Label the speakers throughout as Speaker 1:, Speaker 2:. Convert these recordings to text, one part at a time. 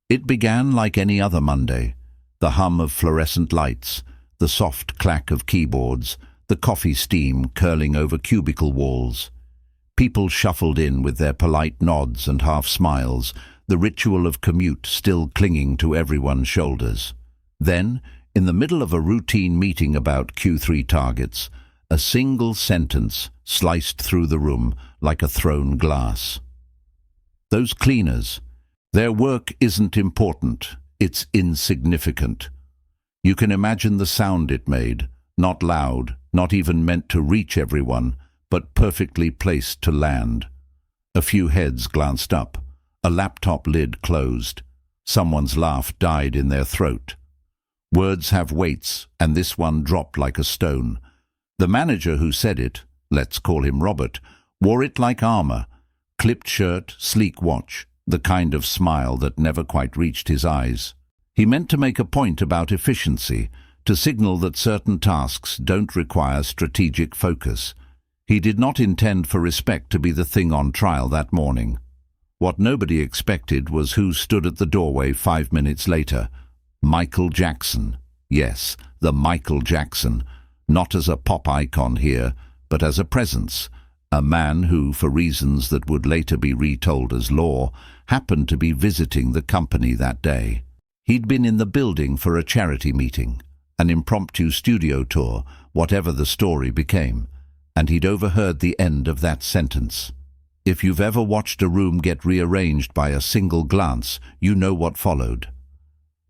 Speaker 1: It began like any other Monday. The hum of fluorescent lights, the soft clack of keyboards, the coffee steam curling over cubicle walls. People shuffled in with their polite nods and half smiles, the ritual of commute still clinging to everyone's shoulders. Then, in the middle of a routine meeting about Q3 targets, a single sentence sliced through the room like a thrown glass. Those cleaners, their work isn't important, it's insignificant. You can imagine the sound it made, not loud, not even meant to reach everyone, but perfectly placed to land. A few heads glanced up, a laptop lid closed. Someone's laugh died in their throat. Words have weights, and this one dropped like a stone. The manager who said it, let's call him Robert, wore it like armor. Clipped shirt, sleek watch, the kind of smile that never quite reached his eyes. He meant to make a point about efficiency, to signal that certain tasks don't require strategic focus. He did not intend for respect to be the thing on trial that morning. What nobody expected was who stood at the doorway 5 minutes later. Michael Jackson. Yes, the Michael Jackson. Not as a pop icon here, but as a presence. A man who, for reasons that would later be retold as law, happened to be visiting the company that day. He'd been in the building for a charity meeting, an impromptu studio tour, whatever the story became, and he'd overheard the end of that sentence. If you've ever watched a room get rearranged by a single glance, you know what followed.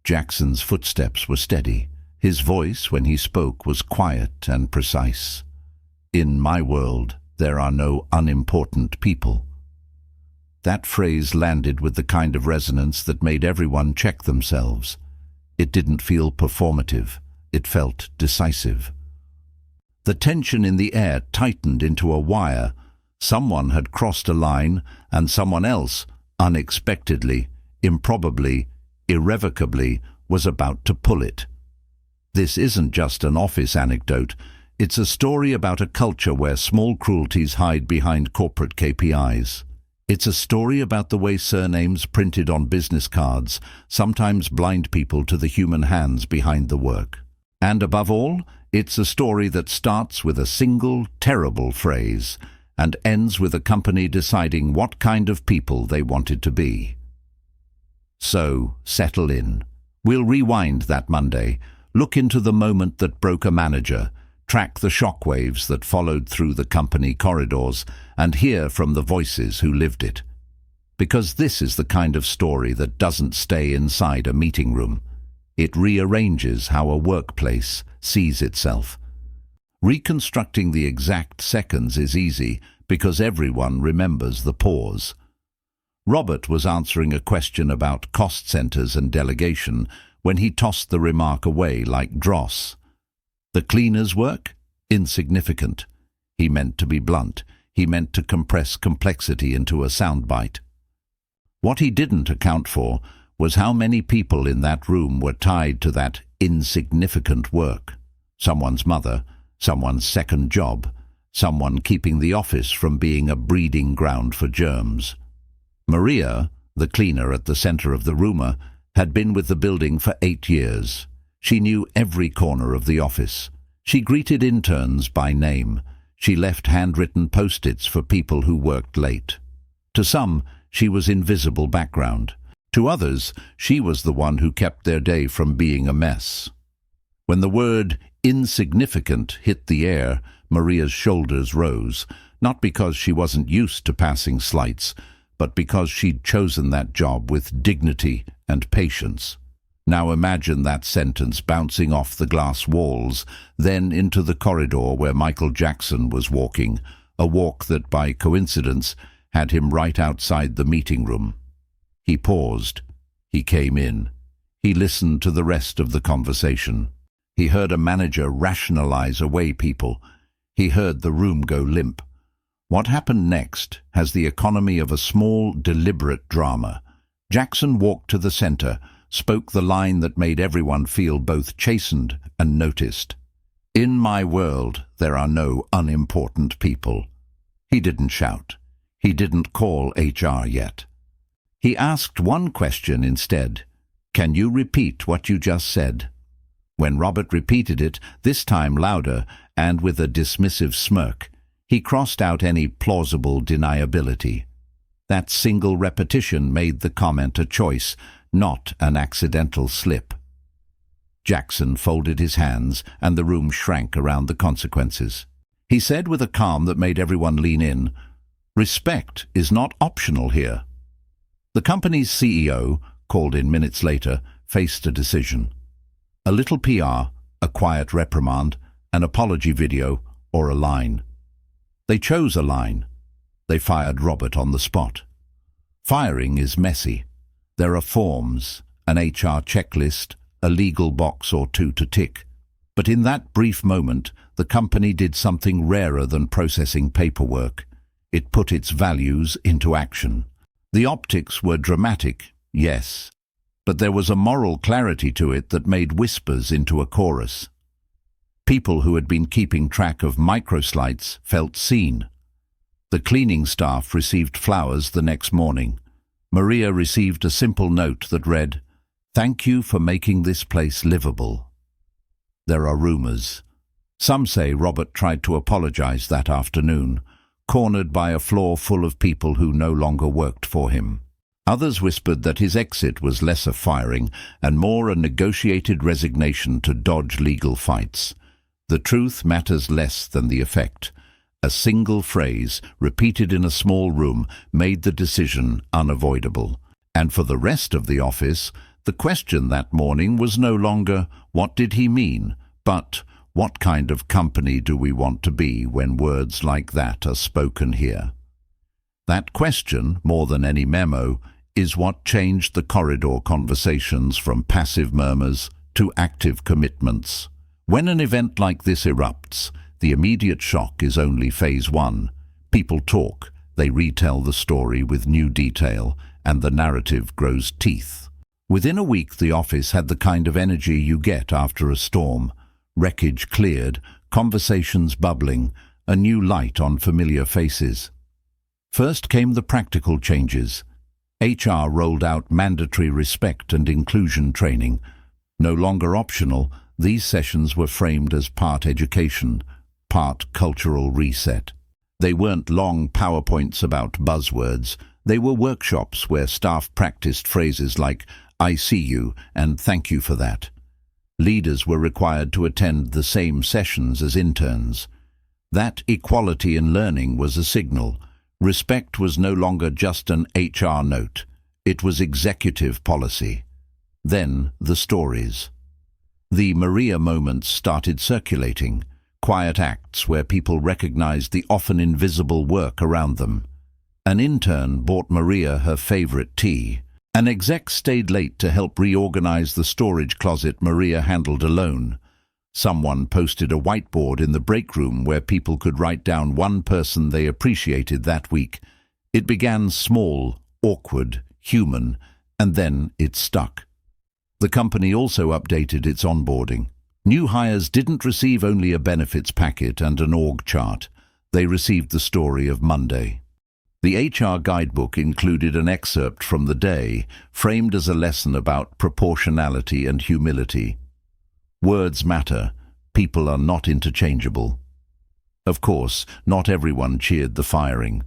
Speaker 1: Jackson's footsteps were steady. His voice, when he spoke, was quiet and precise. In my world, there are no unimportant people. That phrase landed with the kind of resonance that made everyone check themselves. It didn't feel performative. It felt decisive. The tension in the air tightened into a wire. Someone had crossed a line, and someone else, unexpectedly, improbably, irrevocably, was about to pull it. This isn't just an office anecdote. It's a story about a culture where small cruelties hide behind corporate KPIs. It's a story about the way surnames printed on business cards sometimes blind people to the human hands behind the work. And above all, it's a story that starts with a single, terrible phrase and ends with a company deciding what kind of people they wanted to be. So, settle in. We'll rewind that Monday, look into the moment that broke a manager, track the shockwaves that followed through the company corridors, and hear from the voices who lived it. Because this is the kind of story that doesn't stay inside a meeting room. It rearranges how a workplace sees itself. Reconstructing the exact seconds is easy because everyone remembers the pause. Robert was answering a question about cost centers and delegation when he tossed the remark away like dross. The cleaner's work? Insignificant. He meant to be blunt. He meant to compress complexity into a soundbite. What he didn't account for was how many people in that room were tied to that insignificant work. Someone's mother, someone's second job, someone keeping the office from being a breeding ground for germs. Maria, the cleaner at the center of the rumor, had been with the building for 8 years. She knew every corner of the office. She greeted interns by name. She left handwritten post-its for people who worked late. To some, she was invisible background. To others, she was the one who kept their day from being a mess. When the word insignificant hit the air, Maria's shoulders rose, not because she wasn't used to passing slights, but because she'd chosen that job with dignity and patience. Now imagine that sentence bouncing off the glass walls, then into the corridor where Michael Jackson was walking, a walk that, by coincidence, had him right outside the meeting room. He paused. He came in. He listened to the rest of the conversation. He heard a manager rationalize away people. He heard the room go limp. What happened next has the economy of a small, deliberate drama. Jackson walked to the center, spoke the line that made everyone feel both chastened and noticed. In my world, there are no unimportant people. He didn't shout. He didn't call HR yet. He asked one question instead. "Can you repeat what you just said?" When Robert repeated it, this time louder and with a dismissive smirk, he crossed out any plausible deniability. That single repetition made the comment a choice, not an accidental slip. Jackson folded his hands, and the room shrank around the consequences. He said with a calm that made everyone lean in, "Respect is not optional here." The company's CEO, called in minutes later, faced a decision. A little PR, a quiet reprimand, an apology video, or a line. They chose a line. They fired Robert on the spot. Firing is messy. There are forms, an HR checklist, a legal box or two to tick. But in that brief moment, the company did something rarer than processing paperwork. It put its values into action. The optics were dramatic, yes, but there was a moral clarity to it that made whispers into a chorus. People who had been keeping track of microslights felt seen. The cleaning staff received flowers the next morning. Maria received a simple note that read, "Thank you for making this place livable." There are rumors. Some say Robert tried to apologize that afternoon, cornered by a floor full of people who no longer worked for him. Others whispered that his exit was less a firing and more a negotiated resignation to dodge legal fights. The truth matters less than the effect. A single phrase, repeated in a small room, made the decision unavoidable. And for the rest of the office, the question that morning was no longer, "What did he mean?" but, "What kind of company do we want to be when words like that are spoken here?" That question, more than any memo, is what changed the corridor conversations from passive murmurs to active commitments. When an event like this erupts, the immediate shock is only phase one. People talk, they retell the story with new detail, and the narrative grows teeth. Within a week, the office had the kind of energy you get after a storm. Wreckage cleared, conversations bubbling, a new light on familiar faces. First came the practical changes. HR rolled out mandatory respect and inclusion training. No longer optional, these sessions were framed as part education, part cultural reset. They weren't long PowerPoints about buzzwords. They were workshops where staff practiced phrases like, "I see you," and "Thank you for that." Leaders were required to attend the same sessions as interns. That equality in learning was a signal. Respect was no longer just an HR note. It was executive policy. Then the stories. The Maria moments started circulating, quiet acts where people recognized the often invisible work around them. An intern bought Maria her favorite tea. An exec stayed late to help reorganize the storage closet Maria handled alone. Someone posted a whiteboard in the break room where people could write down one person they appreciated that week. It began small, awkward, human, and then it stuck. The company also updated its onboarding. New hires didn't receive only a benefits packet and an org chart. They received the story of Monday. The HR guidebook included an excerpt from the day, framed as a lesson about proportionality and humility. Words matter. People are not interchangeable. Of course, not everyone cheered the firing.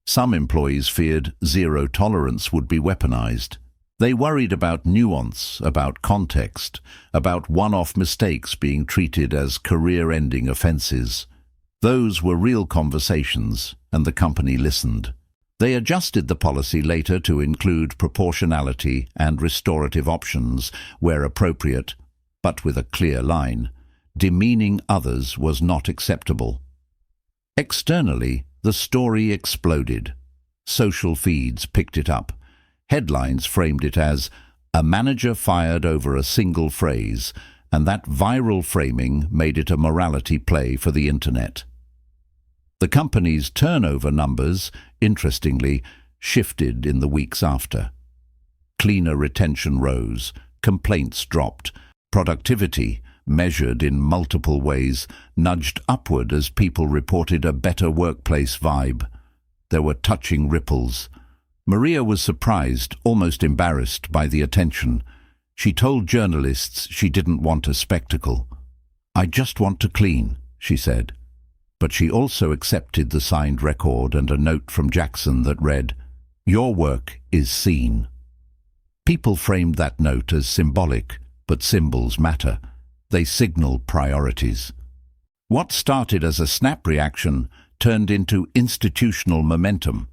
Speaker 1: Some employees feared zero tolerance would be weaponized. They worried about nuance, about context, about one-off mistakes being treated as career-ending offenses. Those were real conversations, and the company listened. They adjusted the policy later to include proportionality and restorative options where appropriate, but with a clear line. Demeaning others was not acceptable. Externally, the story exploded. Social feeds picked it up. Headlines framed it as "A manager fired over a single phrase," and that viral framing made it a morality play for the internet. The company's turnover numbers, interestingly, shifted in the weeks after. Cleaner retention rose, complaints dropped, productivity, measured in multiple ways, nudged upward as people reported a better workplace vibe. There were touching ripples. Maria was surprised, almost embarrassed by the attention. She told journalists she didn't want a spectacle. "I just want to clean," she said. But she also accepted the signed record and a note from Jackson that read, "Your work is seen." People framed that note as symbolic, but symbols matter. They signal priorities. What started as a snap reaction turned into institutional momentum.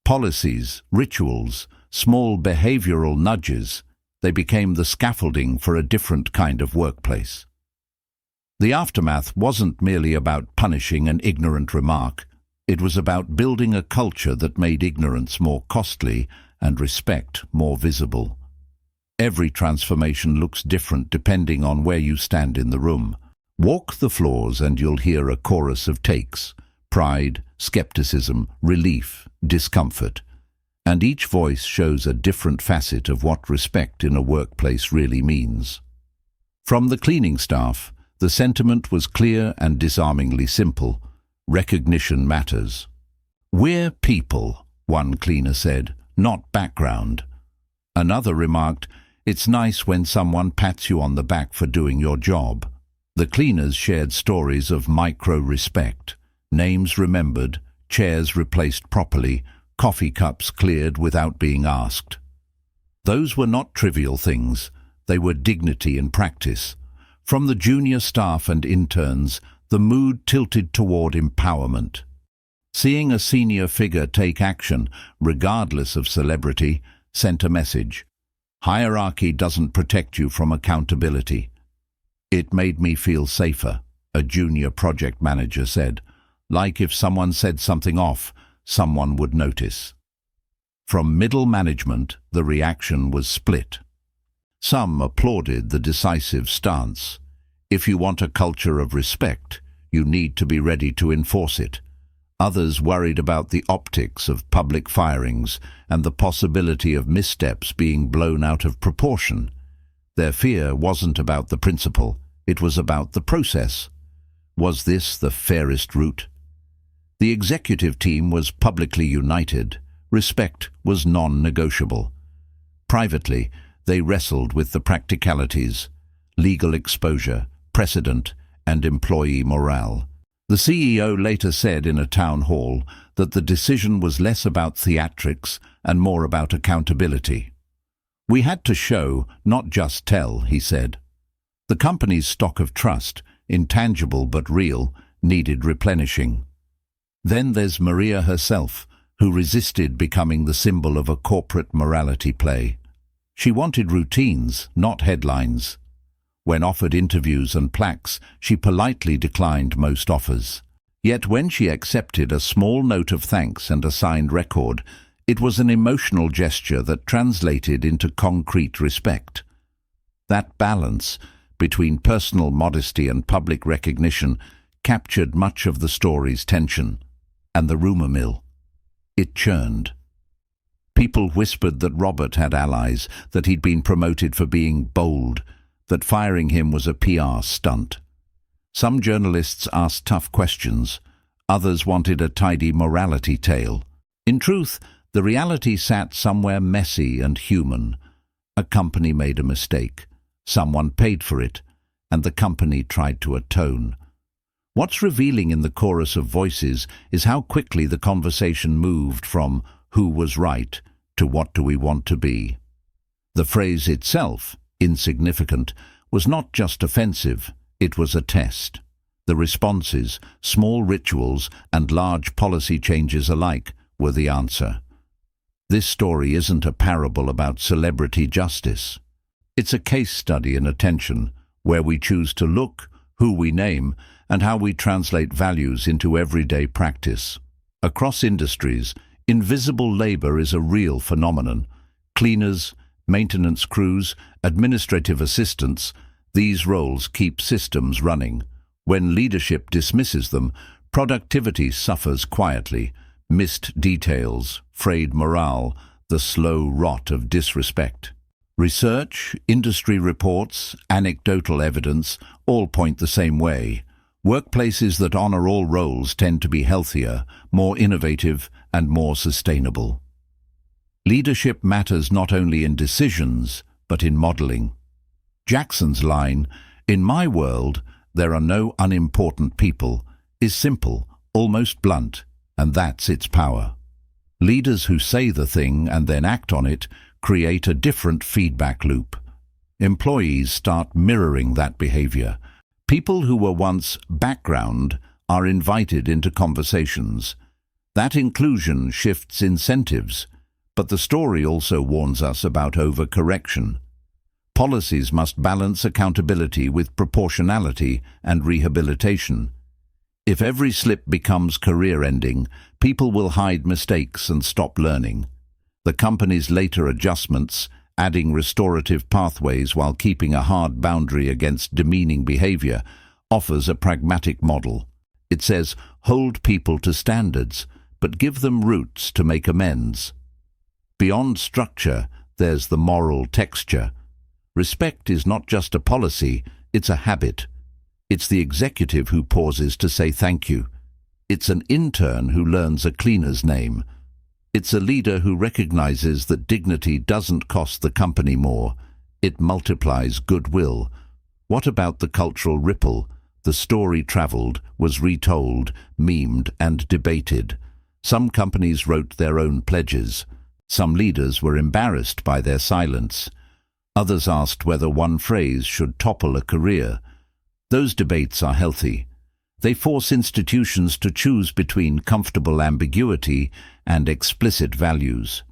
Speaker 1: Policies, rituals, small behavioral nudges, they became the scaffolding for a different kind of workplace. The aftermath wasn't merely about punishing an ignorant remark. It was about building a culture that made ignorance more costly and respect more visible. Every transformation looks different depending on where you stand in the room. Walk the floors and you'll hear a chorus of takes: pride, skepticism, relief, discomfort. And each voice shows a different facet of what respect in a workplace really means. From the cleaning staff, the sentiment was clear and disarmingly simple: recognition matters. "We're people," one cleaner said, "not background." Another remarked, "It's nice when someone pats you on the back for doing your job." The cleaners shared stories of micro-respect: names remembered, chairs replaced properly, coffee cups cleared without being asked. Those were not trivial things, they were dignity in practice. From the junior staff and interns, the mood tilted toward empowerment. Seeing a senior figure take action, regardless of celebrity, sent a message: hierarchy doesn't protect you from accountability. "It made me feel safer," a junior project manager said. "Like if someone said something off, someone would notice." From middle management, the reaction was split. Some applauded the decisive stance. If you want a culture of respect, you need to be ready to enforce it. Others worried about the optics of public firings and the possibility of missteps being blown out of proportion. Their fear wasn't about the principle, it was about the process. Was this the fairest route? The executive team was publicly united. Respect was non-negotiable. Privately, they wrestled with the practicalities: legal exposure, precedent, and employee morale. The CEO later said in a town hall that the decision was less about theatrics and more about accountability. "We had to show, not just tell," he said. The company's stock of trust, intangible but real, needed replenishing. Then there's Maria herself, who resisted becoming the symbol of a corporate morality play. She wanted routines, not headlines. When offered interviews and plaques, she politely declined most offers. Yet when she accepted a small note of thanks and a signed record, it was an emotional gesture that translated into concrete respect. That balance between personal modesty and public recognition captured much of the story's tension. And the rumor mill. It churned. People whispered that Robert had allies, that he'd been promoted for being bold, that firing him was a PR stunt. Some journalists asked tough questions. Others wanted a tidy morality tale. In truth, the reality sat somewhere messy and human. A company made a mistake. Someone paid for it, and the company tried to atone. What's revealing in the chorus of voices is how quickly the conversation moved from "who was right" to "what do we want to be." The phrase itself, insignificant, was not just offensive, it was a test. The responses, small rituals and large policy changes alike, were the answer. This story isn't a parable about celebrity justice. It's a case study in attention, where we choose to look, who we name, and how we translate values into everyday practice. Across industries, invisible labor is a real phenomenon. Cleaners, maintenance crews, administrative assistants, these roles keep systems running. When leadership dismisses them, productivity suffers quietly. Missed details, frayed morale, the slow rot of disrespect. Research, industry reports, anecdotal evidence all point the same way. Workplaces that honor all roles tend to be healthier, more innovative, and more sustainable. Leadership matters not only in decisions, but in modeling. Jackson's line, "In my world, there are no unimportant people," is simple, almost blunt, and that's its power. Leaders who say the thing and then act on it create a different feedback loop. Employees start mirroring that behavior. People who were once background are invited into conversations. That inclusion shifts incentives, but the story also warns us about overcorrection. Policies must balance accountability with proportionality and rehabilitation. If every slip becomes career-ending, people will hide mistakes and stop learning. The company's later adjustments, adding restorative pathways while keeping a hard boundary against demeaning behavior, offers a pragmatic model. It says, hold people to standards, but give them routes to make amends. Beyond structure, there's the moral texture. Respect is not just a policy, it's a habit. It's the executive who pauses to say thank you. It's an intern who learns a cleaner's name. It's a leader who recognizes that dignity doesn't cost the company more. It multiplies goodwill. What about the cultural ripple? The story traveled, was retold, memed, and debated. Some companies wrote their own pledges. Some leaders were embarrassed by their silence. Others asked whether one phrase should topple a career. Those debates are healthy. They force institutions to choose between comfortable ambiguity and explicit values.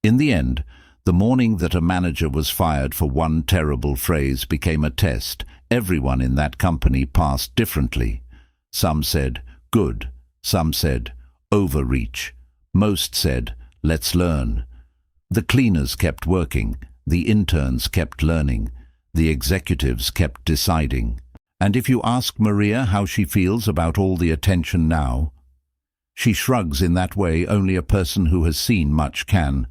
Speaker 1: In the end, the morning that a manager was fired for one terrible phrase became a test. Everyone in that company passed differently. Some said, good. Some said, overreach. Most said, let's learn. The cleaners kept working. The interns kept learning. The executives kept deciding. And if you ask Maria how she feels about all the attention now, she shrugs in that way only a person who has seen much can.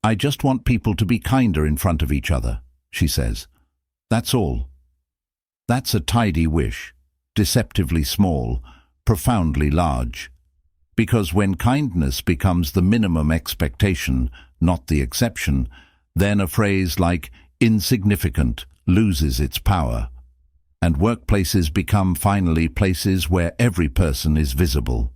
Speaker 1: I just want people to be kinder in front of each other, she says. That's all. That's a tidy wish, deceptively small, profoundly large. Because when kindness becomes the minimum expectation, not the exception, then a phrase like insignificant loses its power. And workplaces become finally places where every person is visible.